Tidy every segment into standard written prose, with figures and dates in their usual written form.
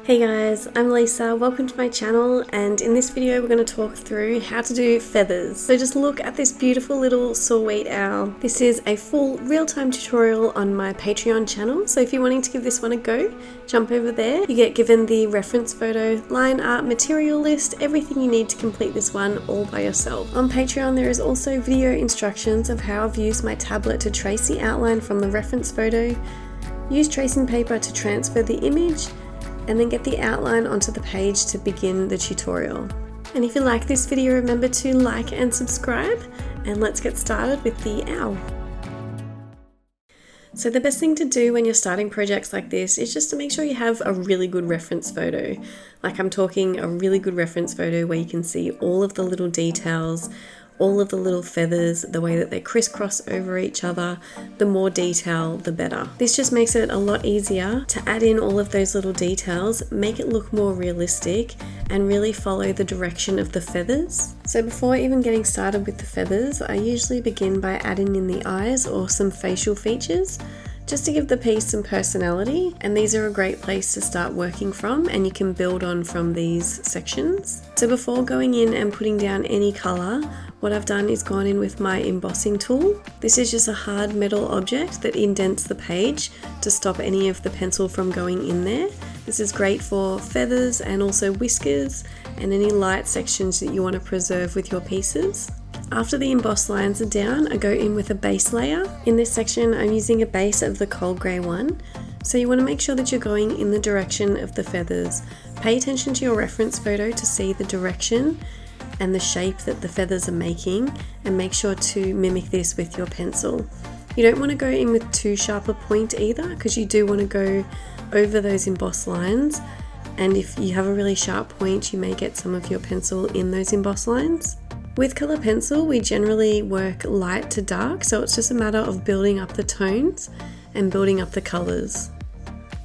Hey guys, I'm Lisa, welcome to my channel, and in this video we're going to talk through how to do feathers. So just look at this beautiful little saw-whet owl. This is a full real-time tutorial on my Patreon channel, so if you're wanting to give this one a go, jump over there. You get given the reference photo, line art, material list, everything you need to complete this one all by yourself. On Patreon there is also video instructions of how I've used my tablet to trace the outline from the reference photo, use tracing paper to transfer the image, and then get the outline onto the page to begin the tutorial. And if you like this video, remember to like and subscribe, and let's get started with the owl. So the best thing to do when you're starting projects like this is just to make sure you have a really good reference photo. Like I'm talking a really good reference photo where you can see all of the little details, all of the little feathers, the way that they crisscross over each other. The more detail, the better. This just makes it a lot easier to add in all of those little details, make it look more realistic, and really follow the direction of the feathers. So before even getting started with the feathers, I usually begin by adding in the eyes or some facial features, just to give the piece some personality, and these are a great place to start working from, and you can build on from these sections. So before going in and putting down any colour, what I've done is gone in with my embossing tool. This is just a hard metal object that indents the page to stop any of the pencil from going in there. This is great for feathers and also whiskers and any light sections that you want to preserve with your pieces. After the embossed lines are down, I go in with a base layer. In this section, I'm using a base of the cold grey one. So you want to make sure that you're going in the direction of the feathers. Pay attention to your reference photo to see the direction and the shape that the feathers are making, and make sure to mimic this with your pencil. You don't want to go in with too sharp a point either, because you do want to go over those embossed lines, and if you have a really sharp point you may get some of your pencil in those embossed lines. With colour pencil we generally work light to dark, so it's just a matter of building up the tones and building up the colours.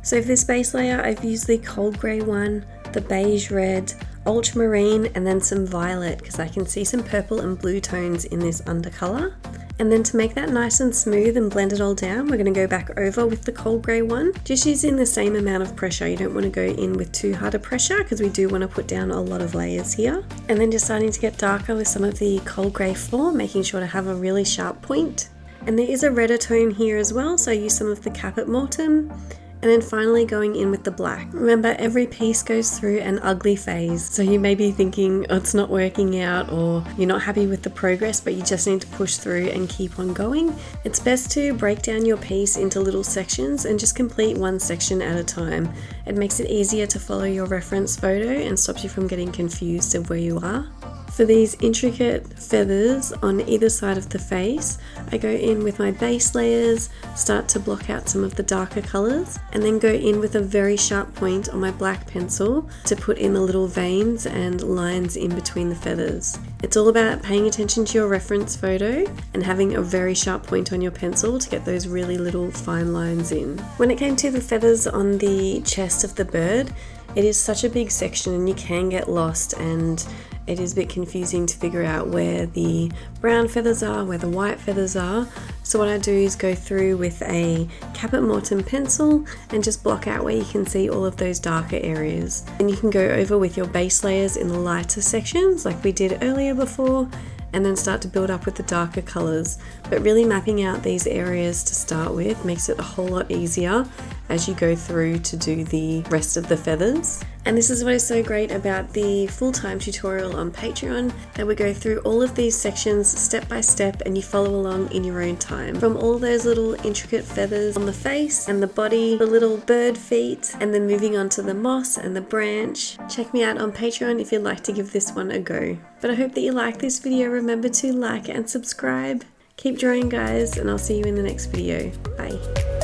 So for this base layer I've used the cold grey one, the beige red, ultramarine, and then some violet, because I can see some purple and blue tones in this undercolour. And then to make that nice and smooth and blend it all down, we're going to go back over with the cold grey one, just using the same amount of pressure. You don't want to go in with too hard a pressure because we do want to put down a lot of layers here. And then just starting to get darker with some of the cold grey 4, making sure to have a really sharp point. And there is a redder tone here as well, so I use some of the Caput Mortuum. And then finally going in with the black. Remember, every piece goes through an ugly phase, so you may be thinking, oh, it's not working out, or you're not happy with the progress, but you just need to push through and keep on going. It's best to break down your piece into little sections and just complete one section at a time. It makes it easier to follow your reference photo and stops you from getting confused of where you are. For these intricate feathers on either side of the face, I go in with my base layers, start to block out some of the darker colours, and then go in with a very sharp point on my black pencil to put in the little veins and lines in between the feathers. It's all about paying attention to your reference photo and having a very sharp point on your pencil to get those really little fine lines in. When it came to the feathers on the chest of the bird, it is such a big section and you can get lost, and it is a bit confusing to figure out where the brown feathers are, where the white feathers are. So what I do is go through with a Caput Mortuum pencil and just block out where you can see all of those darker areas. And you can go over with your base layers in the lighter sections like we did earlier before, and then start to build up with the darker colours. But really mapping out these areas to start with makes it a whole lot easier as you go through to do the rest of the feathers. And this is what is so great about the full-time tutorial on Patreon, that we go through all of these sections step by step and you follow along in your own time. From all those little intricate feathers on the face and the body, the little bird feet, and then moving on to the moss and the branch. Check me out on Patreon if you'd like to give this one a go. But I hope that you like this video. Remember to like and subscribe. Keep drawing guys, and I'll see you in the next video. Bye.